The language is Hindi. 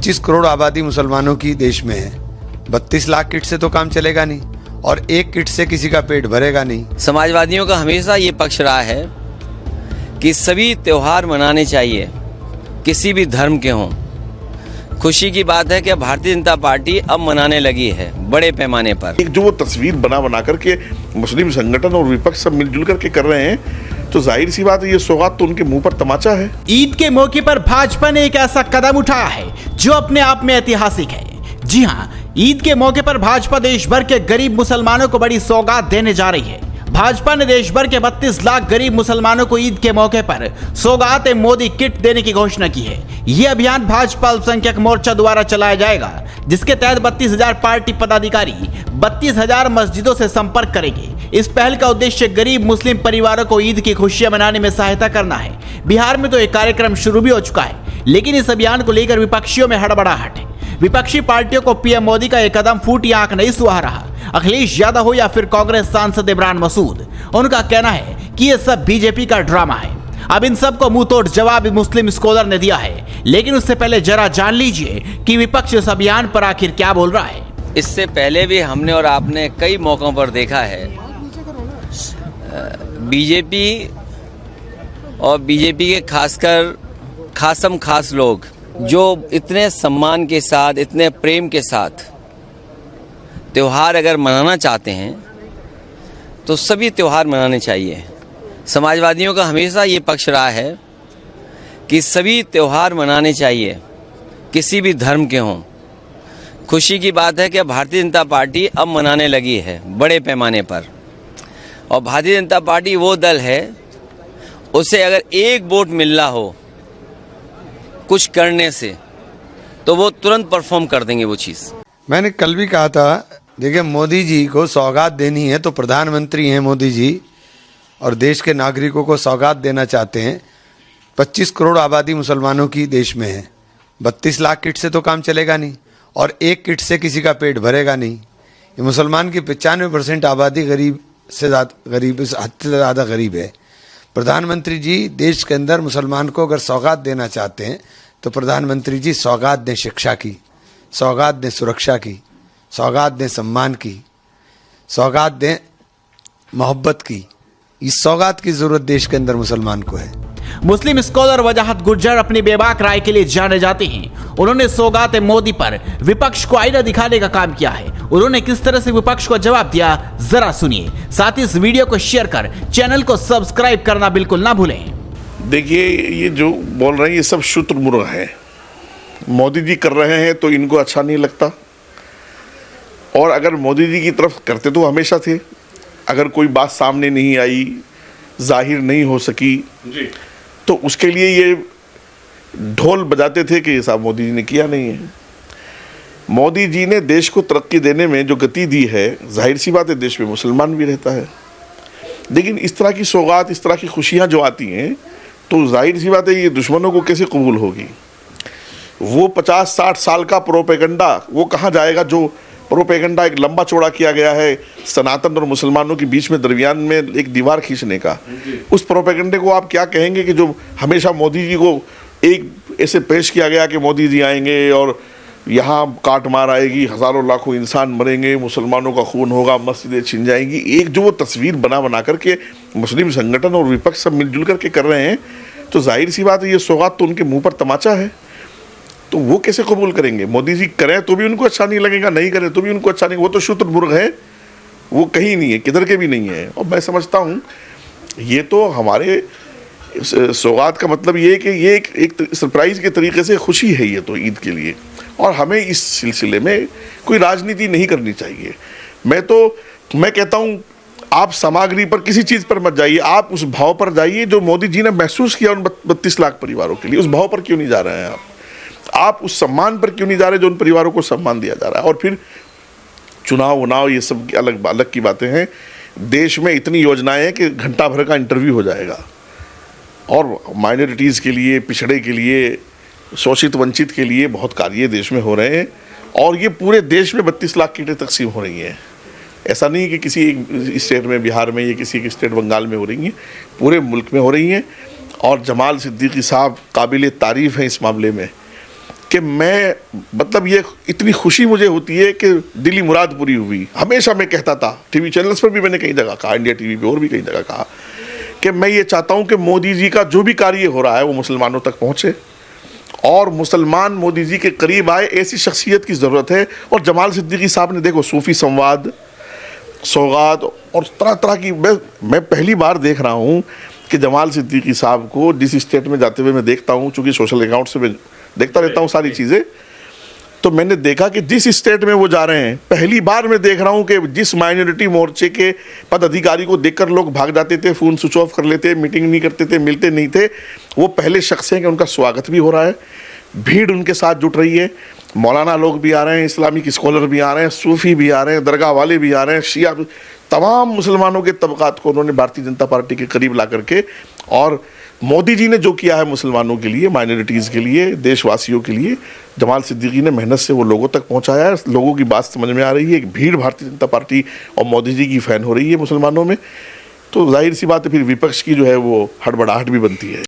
25 करोड़ आबादी मुसलमानों की देश में है। 32 लाख किट से तो काम चलेगा नहीं और एक किट से किसी का पेट भरेगा नहीं। समाजवादियों का हमेशा ये पक्ष रहा है कि सभी त्योहार मनाने चाहिए, किसी भी धर्म के हों। खुशी की बात है कि भारतीय जनता पार्टी अब मनाने लगी है बड़े पैमाने पर। एक जो वो तस्वीर बना करके मुस्लिम संगठन और विपक्ष सब मिलजुल करके कर रहे हैं, तो जाहिर सी बात है ये सौगात तो उनके मुंह पर तमाचा है। ईद के मौके पर भाजपा ने एक ऐसा कदम उठाया है जो अपने आप में ऐतिहासिक है। जी हां, ईद के मौके पर भाजपा देश भर के गरीब मुसलमानों को बड़ी सौगात देने जा रही है। भाजपा ने देश भर के 32 लाख गरीब मुसलमानों को ईद के मौके पर सौगात मोदी किट देने की घोषणा की है। यह अभियान भाजपा अल्पसंख्यक मोर्चा द्वारा चलाया जाएगा, जिसके तहत 32,000 पार्टी पदाधिकारी 32,000 मस्जिदों से संपर्क करेंगे। इस पहल का उद्देश्य गरीब मुस्लिम परिवारों को ईद की खुशियां मनाने में सहायता करना है। बिहार में तो एक कार्यक्रम शुरू भी हो चुका है, लेकिन इस अभियान को लेकर विपक्षियों में हड़बड़ाहट है। विपक्षी पार्टियों को पीएम मोदी का एक कदम फूटी आंख नहीं सुहा रहा। अखिलेश यादव हो या फिर कांग्रेस सांसद इमरान मसूद, उनका कहना है कि ये सब बीजेपी का ड्रामा है। अब इन सब को मुंह तोड़ जवाब मुस्लिम स्कॉलर ने दिया है, लेकिन उससे पहले जरा जान लीजिए कि विपक्ष इस अभियान पर आखिर क्या बोल रहा है। इससे पहले भी हमने और आपने कई मौकों पर देखा है बीजेपी और बीजेपी के खासकर खास लोग जो इतने सम्मान के साथ, इतने प्रेम के साथ त्योहार अगर मनाना चाहते हैं तो सभी त्योहार मनाने चाहिए। समाजवादियों का हमेशा ये पक्ष रहा है कि सभी त्योहार मनाने चाहिए, किसी भी धर्म के हों। खुशी की बात है कि भारतीय जनता पार्टी अब मनाने लगी है बड़े पैमाने पर। और भारतीय जनता पार्टी वो दल है, उसे अगर एक वोट मिलना हो कुछ करने से तो वो तुरंत परफॉर्म कर देंगे वो चीज़। मैंने कल भी कहा था, देखिए मोदी जी को सौगात देनी है तो प्रधानमंत्री हैं मोदी जी और देश के नागरिकों को सौगात देना चाहते हैं। 25 करोड़ आबादी मुसलमानों की देश में है। 32 लाख किट से तो काम चलेगा नहीं और एक किट से किसी का पेट भरेगा नहीं। ये मुसलमान की 95% आबादी गरीब से हद से ज़्यादा गरीब है। प्रधानमंत्री जी देश के अंदर मुसलमान को अगर सौगात देना चाहते हैं तो प्रधानमंत्री जी सौगात दें शिक्षा की, सौगात दें सुरक्षा की, सौगात दें सम्मान की, सौगात दें मोहब्बत की। इस सौगात की ज़रूरत देश के अंदर मुसलमान को है। मुस्लिम स्कॉलर वजाहत गुर्जर अपनी बेबाक राय के लिए जाने जाते हैं। उन्होंने सौगात मोदी पर विपक्ष को आईना दिखाने का काम किया है। उन्होंने किस तरह से विपक्ष को जवाब दिया, जरा सुनिए। साथ ही इस वीडियो को शेयर कर चैनल को सब्सक्राइब करना बिल्कुल ना भूलें। देखिए, ये जो बोल रहे हैं ये सब शुतुरमुर्ग है। मोदी जी कर रहे हैं तो इनको अच्छा नहीं लगता, और अगर मोदी जी की तरफ करते तो हमेशा थे। अगर कोई बात सामने नहीं आई, जाहिर नहीं हो सकी जी, तो उसके लिए ये ढोल बजाते थे कि ये साहब मोदी जी ने किया नहीं है। मोदी जी ने देश को तरक्की देने में जो गति दी है, जाहिर सी बात है देश में मुसलमान भी रहता है। लेकिन इस तरह की सौगात, इस तरह की खुशियाँ जो आती हैं, तो जाहिर सी बात है ये दुश्मनों को कैसे कबूल होगी। वो 50-60 साल का प्रोपेगेंडा वो कहाँ जाएगा, जो प्रोपेगेंडा एक लंबा चौड़ा किया गया है सनातन और मुसलमानों के बीच में दरमियान में एक दीवार खींचने का। उस प्रोपेगेंडे को आप क्या कहेंगे कि जो हमेशा मोदी जी को एक ऐसे पेश किया गया कि मोदी जी आएंगे और यहाँ काट मार आएगी, हज़ारों लाखों इंसान मरेंगे, मुसलमानों का खून होगा, मस्जिदें छिन जाएंगी। एक जो वो तस्वीर बना करके मुस्लिम संगठन और विपक्ष सब मिलजुल करके कर रहे हैं, तो जाहिर सी बात है ये सौगात तो उनके मुँह पर तमाचा है। तो वो कैसे कबूल करेंगे। मोदी जी करें तो भी उनको अच्छा नहीं लगेगा, नहीं करें तो भी उनको अच्छा नहीं। वो तो शुतुरमुर्ग है, वो कहीं नहीं है, किधर के भी नहीं है। और मैं समझता हूँ ये तो हमारे सौगात का मतलब ये है कि ये एक सरप्राइज़ के तरीके से खुशी है ये तो ईद के लिए। और हमें इस सिलसिले में कोई राजनीति नहीं करनी चाहिए। मैं कहता हूँ आप सामग्री पर, किसी चीज़ पर मत जाइए, आप उस भाव पर जाइए जो मोदी जी ने महसूस किया उन 32 लाख परिवारों के लिए। उस भाव पर क्यों नहीं जा रहे हैं आप उस सम्मान पर क्यों नहीं जा रहे जो उन परिवारों को सम्मान दिया जा रहा है। और फिर चुनाव ये सब अलग की बातें हैं। देश में इतनी योजनाएं हैं कि घंटा भर का इंटरव्यू हो जाएगा, और माइनॉरिटीज़ के लिए, पिछड़े के लिए, शोषित वंचित के लिए बहुत कार्य देश में हो रहे हैं। और ये पूरे देश में 32 लाख किटें तकसीम हो रही हैं। ऐसा नहीं कि किसी एक स्टेट में, बिहार में, या किसी एक स्टेट बंगाल में हो रही हैं, पूरे मुल्क में हो रही हैं। और जमाल सिद्दीकी साहब काबिल तारीफ़ हैं इस मामले में। कि मैं मतलब ये इतनी खुशी मुझे होती है कि दिली मुराद पूरी हुई। हमेशा मैं कहता था, टीवी चैनल्स पर भी मैंने कई जगह कहा, इंडिया टीवी पे और भी कई जगह कहा कि मैं ये चाहता हूँ कि मोदी जी का जो भी कार्य हो रहा है वो मुसलमानों तक पहुँचे और मुसलमान मोदी जी के करीब आए। ऐसी शख्सियत की ज़रूरत है। और जमाल सिद्दीकी साहब ने देखो सूफ़ी संवाद, सौगात और तरह तरह की, मैं पहली बार देख रहा हूँ कि जमाल सिद्दीकी साहब को जिस स्टेट में जाते हुए मैं देखता हूँ, चूँकि सोशल अकाउंट से मैं देखता रहता हूँ सारी चीज़ें, तो मैंने देखा कि जिस स्टेट में वो जा रहे हैं, पहली बार मैं देख रहा हूँ कि जिस माइनॉरिटी मोर्चे के पदाधिकारी को देखकर लोग भाग जाते थे, फ़ोन स्विच ऑफ कर लेते, मीटिंग नहीं करते थे, मिलते नहीं थे, वो पहले शख्स हैं कि उनका स्वागत भी हो रहा है, भीड़ उनके साथ जुट रही है। मौलाना लोग भी आ रहे हैं, इस्लामिक स्कॉलर भी आ रहे हैं, सूफ़ी भी आ रहे हैं, दरगाह वाले भी आ रहे हैं, शिया, तमाम मुसलमानों के तबकात को उन्होंने भारतीय जनता पार्टी के करीब ला करके, और मोदी जी ने जो किया है मुसलमानों के लिए, माइनॉरिटीज़ के लिए, देशवासियों के लिए, जमाल सिद्दीकी ने मेहनत से वो लोगों तक पहुंचाया है। लोगों की बात समझ में आ रही है, एक भीड़ भारतीय जनता पार्टी और मोदी जी की फ़ैन हो रही है मुसलमानों में। तो जाहिर सी बात है फिर विपक्ष की जो है वो हड़बड़ाहट भी बनती है।